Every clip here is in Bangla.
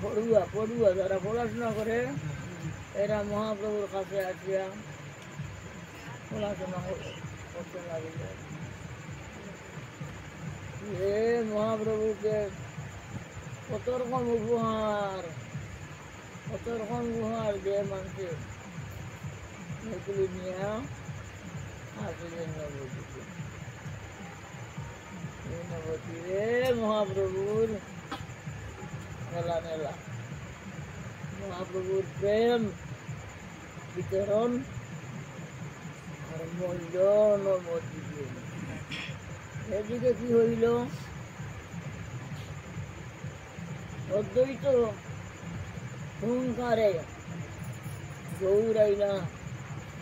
পড়ুয়া পড়ুয়া যারা পড়াশোনা করে এরা মহাপ্রভুর কাছে আসিয়া পড়াশোনা করতে লাগলো। এ মহাপ্রভুকে কত রকম উপহার যে মানুষে এগুলি নিয়ে আসলেন নবদ্বীপে। নবদ্বীপে মহাপ্রভুর মেলা মেলা, মহাপ্রভুর প্রেম বিতরণ আর মূল্য নবদ্বীপে। এদিকে কি হইল, অদ্বৈত হুঙ্কারে গৌরাইলা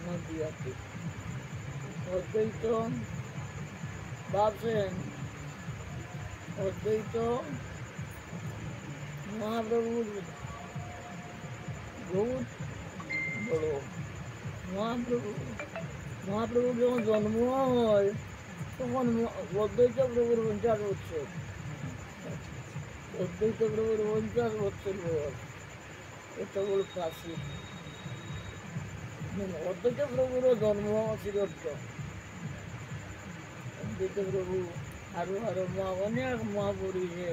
নদিয়াতে। অদ্বৈত ভাবছেন অদ্বৈত মহাপ্রভুর বহুত বড়। মহাপ্রভুর যখন জন্ম হয় তখন অদ্বৈত প্রভুর 50 বছর। অদ্বৈত প্রভুর 50 বছর বয়স। এটা বড় প্রাচীন। অদ্বৈত প্রভুরও জন্ম শ্রীহট্ট। অদ্বৈত প্রভু আরো অনেক মহাপুরুষে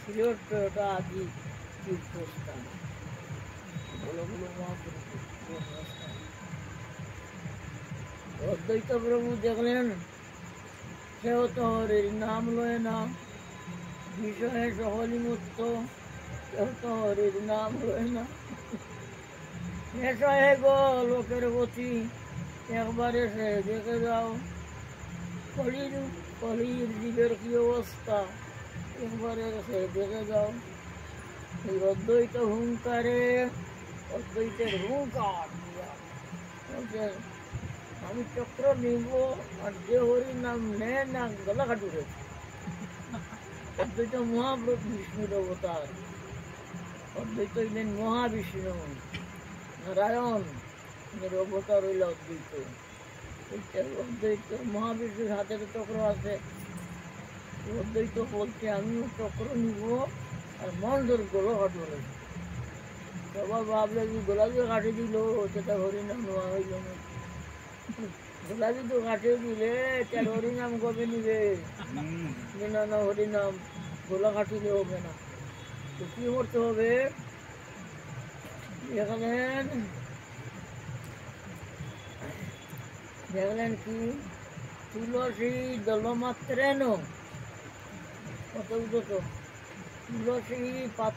শ্রীহট্ট এটা আদি তীর্থস্থান, বড় বড় মহাপুরুষের জন্মস্থান। অদ্বৈত প্রভু দেখলেন কেউ তো হরির নাম লয় না, বিষয়ে সকলই মুক্ত, কেউ তো হরির নাম লয় না। নেশায় গো লোকের গতি, একবার এসে দেখে যাও কলির জীবের কি অবস্থা, একবার এসে দেখে যাও। এই অদ্বৈত হুঙ্কারে, অদ্বৈতের হুঙ্কার আমি চক্র নিব আর যে হরির নাম নেয় না গলা কাটুরে। অদ্বৈত মহাপ্রভু বিষ্ণুর অবতার। অদ্বৈত হইলেন মহাবিষ্ণু নারায়ণ, অবতার হইল অদ্বৈত। অদ্বৈত মহাবিষ্ণুর হাতে চক্র আছে। অদ্বৈত বলছে আমিও চক্র নিব আর মন্দির গলা কাটুরে। সবাই ভাবলে যে গোলা দিয়ে কাটি দিল সেটা হরিনাম নেওয়া হইল না। গোলাপি তো কাটে দিলে তার হরিনাম কবে নিবে? না না, হরিনাম গোলা কাটিলে হবে না। তো কি করতে হবে? দেখলেন কি তুলসী দলমাত্রেন, কত তুলসী পাতা